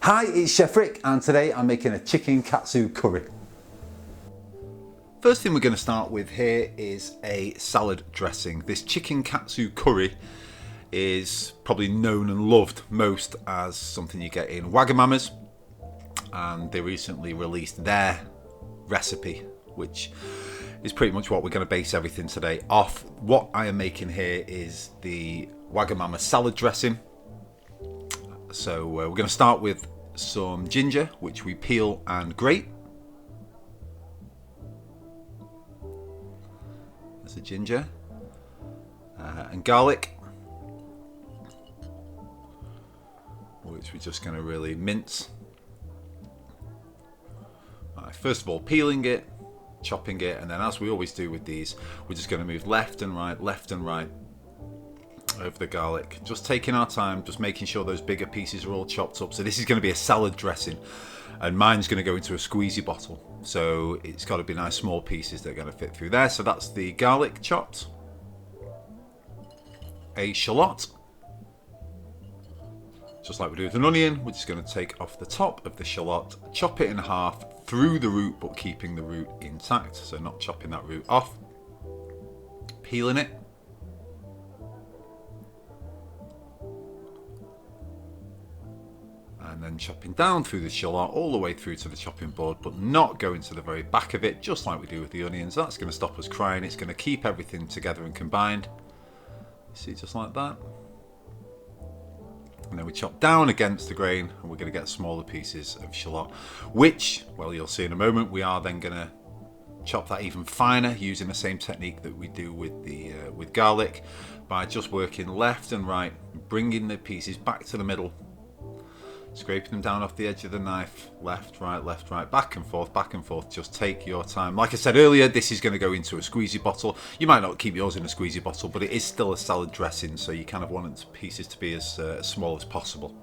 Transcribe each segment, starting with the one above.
Hi, it's Chef Rick, and today I'm making a chicken katsu curry. First thing we're going to start with here is a salad dressing. This chicken katsu curry is probably known and loved most as something you get in Wagamama's, and they recently released their recipe, which is pretty much what we're going to base everything today off. What I am making here is the Wagamama salad dressing. So we're going to start with some ginger, which we peel and grate. There's the ginger. And garlic, which we're just going to really mince. Right, first of all, peeling it, chopping it, and then as we always do with these, we're just going to move left and right over the garlic, just taking our time, just making sure those bigger pieces are all chopped up. So this is going to be a salad dressing, and mine's going to go into a squeezy bottle, so it's got to be nice small pieces that are going to fit through there. So that's the garlic chopped, a shallot, just like we do with an onion. We're just going to take off the top of the shallot, chop it in half through the root, but keeping the root intact, so not chopping that root off. Peeling it, and then chopping down through the shallot all the way through to the chopping board, but not going to the very back of it, just like we do with the onions. That's going to stop us crying. It's going to keep everything together and combined. See, just like that. And then we chop down against the grain, and we're going to get smaller pieces of shallot, which, well, you'll see in a moment, we are then going to chop that even finer using the same technique that we do with the with garlic, by just working left and right, bringing the pieces back to the middle, scraping them down off the edge of the knife, left, right, back and forth. Just take your time. Like I said earlier, this is going to go into a squeezy bottle. You might not keep yours in a squeezy bottle, but it is still a salad dressing, so you kind of want the pieces to be as small as possible.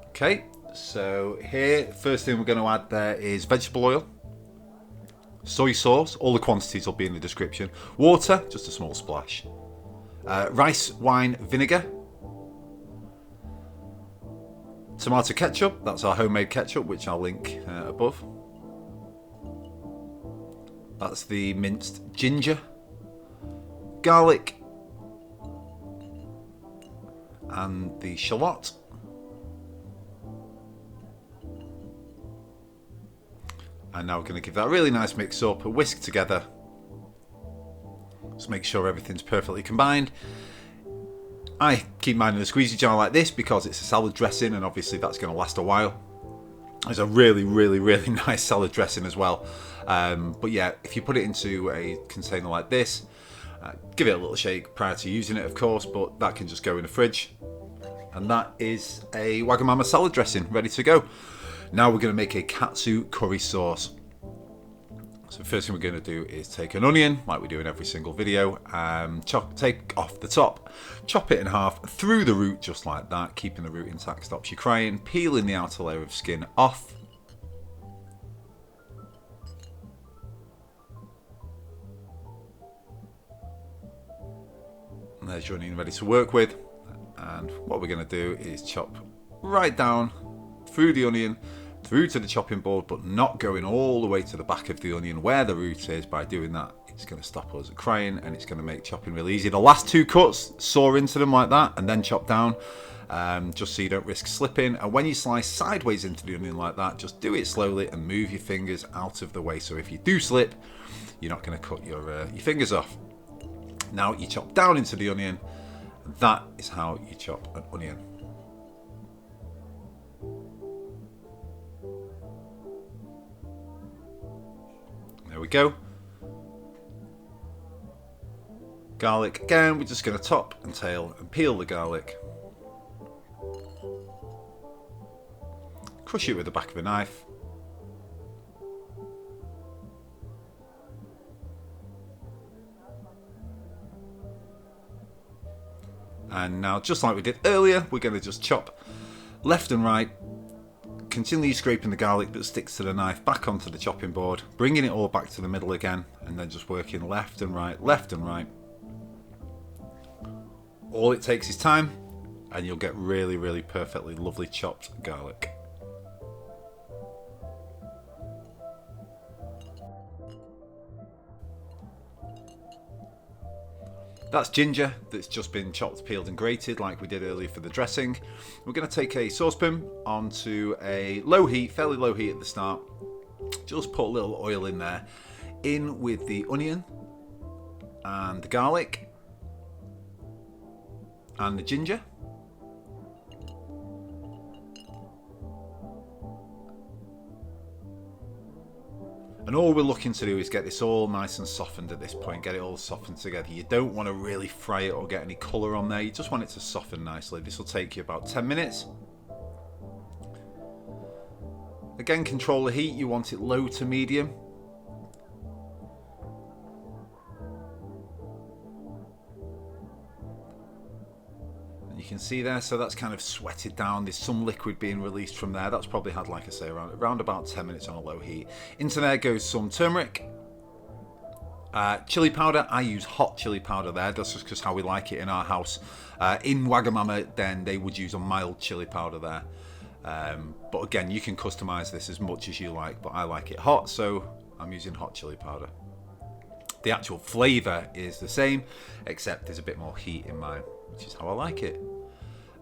Okay, so here, first thing we're going to add there is vegetable oil, soy sauce, all the quantities will be in the description, water, just a small splash, rice wine vinegar, tomato ketchup, that's our homemade ketchup, which I'll link above. That's the minced ginger, garlic, and the shallot. And now we're going to give that a really nice mix up, a whisk together. Just make sure everything's perfectly combined. I keep mine in a squeezy jar like this because it's a salad dressing, and obviously that's going to last a while. It's a really nice salad dressing as well. But yeah, if you put it into a container like this, give it a little shake prior to using it, of course, but that can just go in the fridge. And that is a Wagamama salad dressing ready to go. Now we're going to make a katsu curry sauce. So first thing we're going to do is take an onion, like we do in every single video, take off the top, chop it in half through the root, just like that, keeping the root intact stops you crying, peeling the outer layer of skin off. And there's your onion ready to work with. And what we're going to do is chop right down through the onion, through to the chopping board, but not going all the way to the back of the onion where the root is. By doing that, it's going to stop us crying, and it's going to make chopping really easy. The last two cuts, saw into them like that, and then chop down, just so you don't risk slipping. And when you slice sideways into the onion like that, just do it slowly and move your fingers out of the way, so if you do slip, you're not going to cut your fingers off. Now you chop down into the onion, and that is how you chop an onion. There we go. Garlic again, we're just going to top and tail and peel the garlic. Crush it with the back of a knife. And now, just like we did earlier, we're going to just chop left and right, continually scraping the garlic that sticks to the knife back onto the chopping board, bringing it all back to the middle again, and then just working left and right, left and right. All it takes is time, and you'll get really, really perfectly lovely chopped garlic. That's ginger that's just been chopped, peeled and grated like we did earlier for the dressing. We're going to take a saucepan onto a low heat, fairly low heat at the start. Just put a little oil in there. In with the onion and the garlic and the ginger. And all we're looking to do is get this all nice and softened at this point, get it all softened together. You don't want to really fry it or get any colour on there, you just want it to soften nicely. This will take you about 10 minutes. Again, control the heat, you want it low to medium. You can see there, so that's kind of sweated down. There's some liquid being released from there. That's probably had, like I say, around about 10 minutes on a low heat. Into there goes some turmeric, chili powder. I use hot chili powder there. That's just because how we like it in our house. In Wagamama, then they would use a mild chili powder there. But again, you can customize this as much as you like, but I like it hot, so I'm using hot chili powder. The actual flavour is the same, except there's a bit more heat in mine, which is how I like it.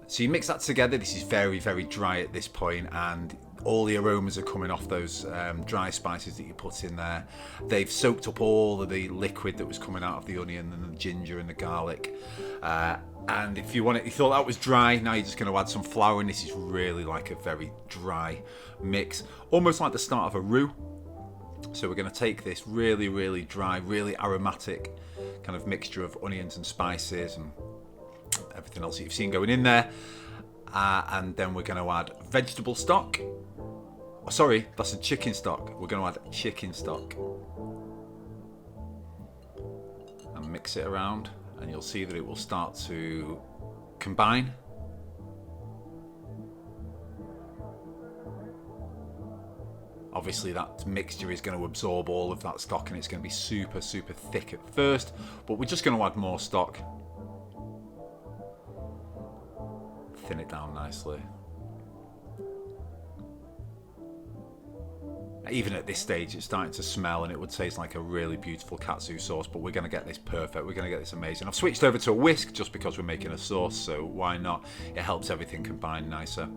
So you mix that together. This is very, very dry at this point, and all the aromas are coming off those dry spices that you put in there. They've soaked up all of the liquid that was coming out of the onion and the ginger and the garlic. And if you thought that was dry, now you're just going to add some flour, and this is really like a very dry mix, almost like the start of a roux. So we're going to take this really, really dry, really aromatic kind of mixture of onions and spices and everything else that you've seen going in there, and then we're going to add vegetable stock. Oh, sorry, that's a chicken stock. We're going to add chicken stock and mix it around, and you'll see that it will start to combine. Obviously that mixture is going to absorb all of that stock, and it's going to be super, super thick at first, but we're just going to add more stock. Thin it down nicely. Even at this stage, it's starting to smell, and it would taste like a really beautiful katsu sauce, but we're going to get this perfect. We're going to get this amazing. I've switched over to a whisk just because we're making a sauce, so why not? It helps everything combine nicer.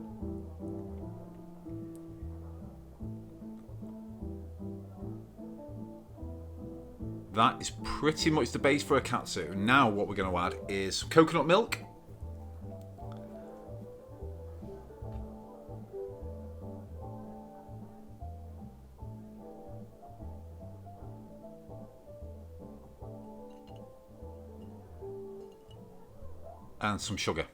That is pretty much the base for a katsu. Now what we're going to add is coconut milk. And some sugar.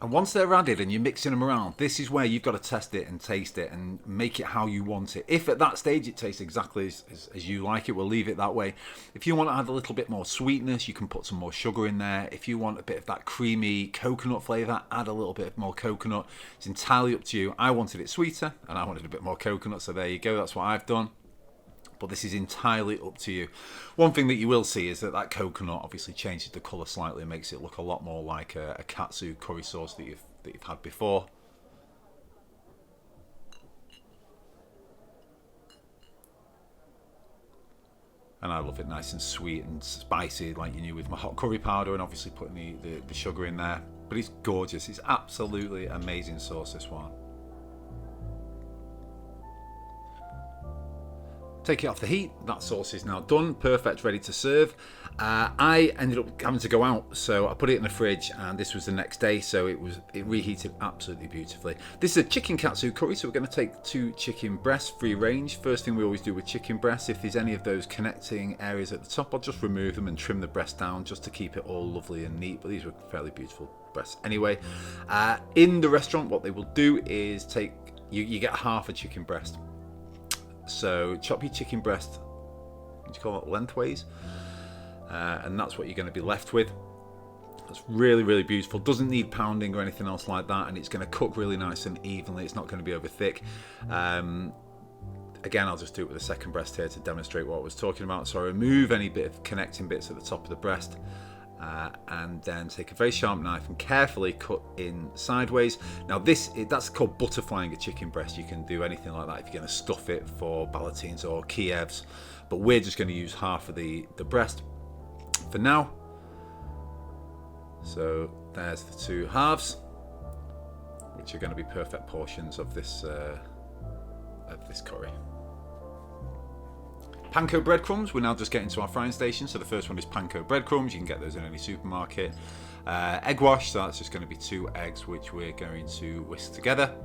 And once they're added and you're mixing them around, this is where you've got to test it and taste it and make it how you want it. If at that stage it tastes exactly as you like it, we'll leave it that way. If you want to add a little bit more sweetness, you can put some more sugar in there. If you want a bit of that creamy coconut flavour, add a little bit more coconut. It's entirely up to you. I wanted it sweeter and I wanted a bit more coconut, so there you go. That's what I've done. But this is entirely up to you. One thing that you will see is that coconut obviously changes the colour slightly and makes it look a lot more like a katsu curry sauce that you've had before. And I love it nice and sweet and spicy, like you knew with my hot curry powder, and obviously putting the sugar in there. But it's gorgeous. It's absolutely amazing sauce, this one. Take it off the heat. That sauce is now done, perfect, ready to serve. I ended up having to go out, so I put it in the fridge, and this was the next day, so it reheated absolutely beautifully. This is a chicken katsu curry, so we're going to take 2 chicken breasts, free range. First thing we always do with chicken breasts, if there's any of those connecting areas at the top, I'll just remove them and trim the breast down just to keep it all lovely and neat. But these were fairly beautiful breasts anyway. In the restaurant, what they will do is you get half a chicken breast. So chop your chicken breast, what do you call it, lengthways, and that's what you're going to be left with. That's really, really beautiful. Doesn't need pounding or anything else like that, and it's going to cook really nice and evenly. It's not going to be over thick. Again, I'll just do it with the second breast here to demonstrate what I was talking about. So I remove any bit of connecting bits at the top of the breast, and then take a very sharp knife and carefully cut in sideways. Now that's called butterflying a chicken breast. You can do anything like that if you're going to stuff it for ballotines or Kievs, but we're just going to use half of the breast for now. So there's the two halves, which are going to be perfect portions of this curry. Panko breadcrumbs, we're now just getting to our frying station. So the first one is panko breadcrumbs. You can get those in any supermarket. Egg wash, so that's just going to be 2 eggs, which we're going to whisk together.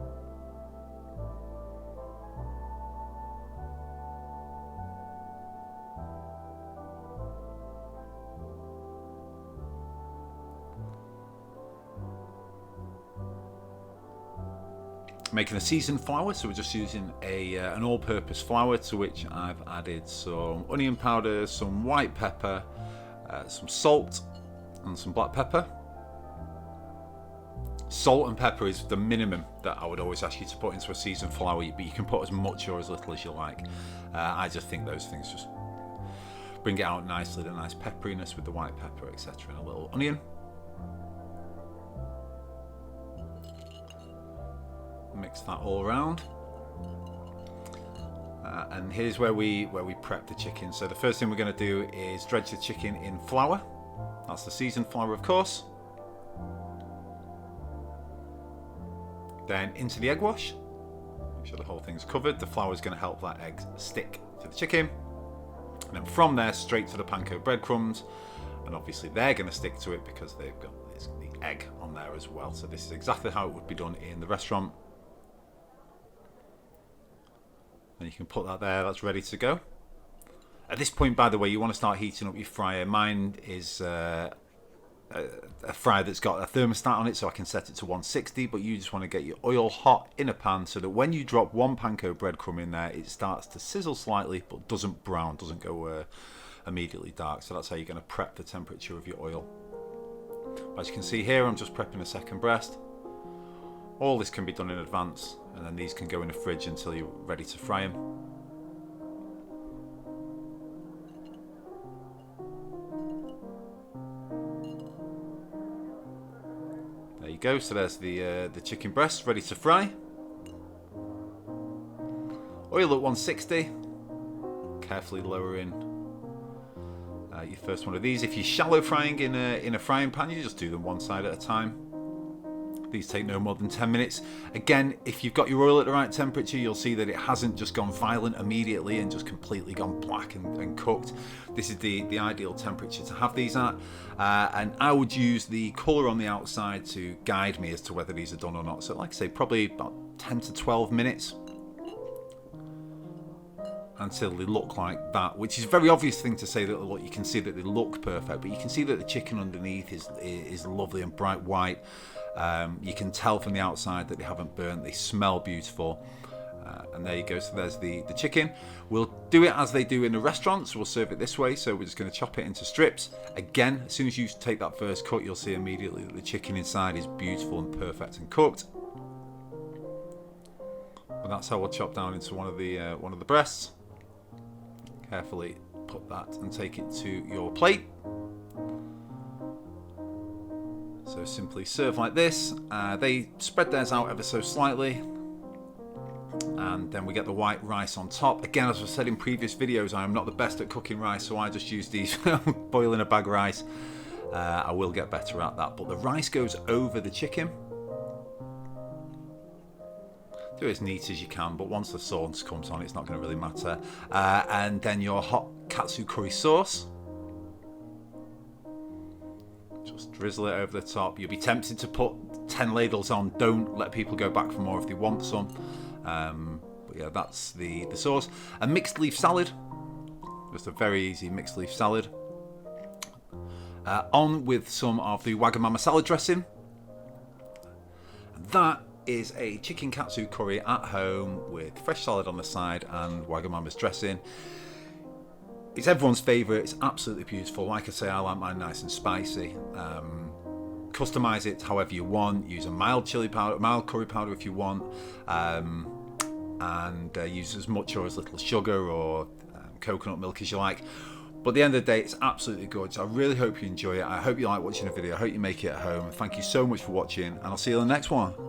Making a seasoned flour, so we're just using an all-purpose flour, to which I've added some onion powder, some white pepper, some salt, and some black pepper. Salt and pepper is the minimum that I would always ask you to put into a seasoned flour, but you can put as much or as little as you like. I just think those things just bring it out nicely, the nice pepperiness with the white pepper, etc., and a little onion. Mix that all around, and here's where we prep the chicken. So the first thing we're going to do is dredge the chicken in flour. That's the seasoned flour, of course. Then into the egg wash. Make sure the whole thing's covered. The flour is going to help that egg stick to the chicken, and then from there straight to the panko breadcrumbs, and obviously they're going to stick to it because they've got the egg on there as well. So this is exactly how it would be done in the restaurant. And you can put that there, that's ready to go. At this point, by the way, you want to start heating up your fryer. Mine is a fryer that's got a thermostat on it, so I can set it to 160, but you just want to get your oil hot in a pan so that when you drop one panko breadcrumb in there, it starts to sizzle slightly, but doesn't brown, doesn't go immediately dark. So that's how you're going to prep the temperature of your oil. As you can see here, I'm just prepping a second breast. All this can be done in advance, and then these can go in the fridge until you're ready to fry them. There you go, so there's the chicken breast ready to fry. Oil at 160, carefully lowering your first one of these. If you're shallow frying in a frying pan, you just do them one side at a time. These take no more than 10 minutes. Again, if you've got your oil at the right temperature, you'll see that it hasn't just gone violent immediately and just completely gone black and cooked. This is the ideal temperature to have these at. And I would use the colour on the outside to guide me as to whether these are done or not. So like I say, probably about 10 to 12 minutes until they look like that, which is a very obvious thing to say, that look, you can see that they look perfect, but you can see that the chicken underneath is lovely and bright white. You can tell from the outside that they haven't burnt. They smell beautiful, and there you go. So there's the chicken. We'll do it as they do in the restaurants. We'll serve it this way, so we're just going to chop it into strips. Again, as soon as you take that first cut, you'll see immediately that the chicken inside is beautiful and perfect and cooked. And that's how we'll chop down into one of the breasts. Carefully put that and take it to your plate. So simply serve like this. They spread theirs out ever so slightly, and then we get the white rice on top. Again, as I've said in previous videos, I am not the best at cooking rice, so I just use these boil in a bag rice. I will get better at that, but the rice goes over the chicken. Do it as neat as you can, but once the sauce comes on, it's not going to really matter. And then your hot katsu curry sauce. Just drizzle it over the top. You'll be tempted to put 10 ladles on. Don't let people go back for more if they want some. But yeah, that's the sauce. A mixed leaf salad. Just a very easy mixed leaf salad. On with some of the Wagamama salad dressing. That is a chicken katsu curry at home with fresh salad on the side and Wagamama's dressing. It's everyone's favourite. It's absolutely beautiful. Like I say, I like mine nice and spicy. customize it however you want. Use a mild chili powder, mild curry powder if you want, and use as much or as little sugar or coconut milk as you like. But at the end of the day, it's absolutely good. So I really hope you enjoy it. I hope you like watching the video. I hope you make it at home. Thank you so much for watching, and I'll see you on the next one.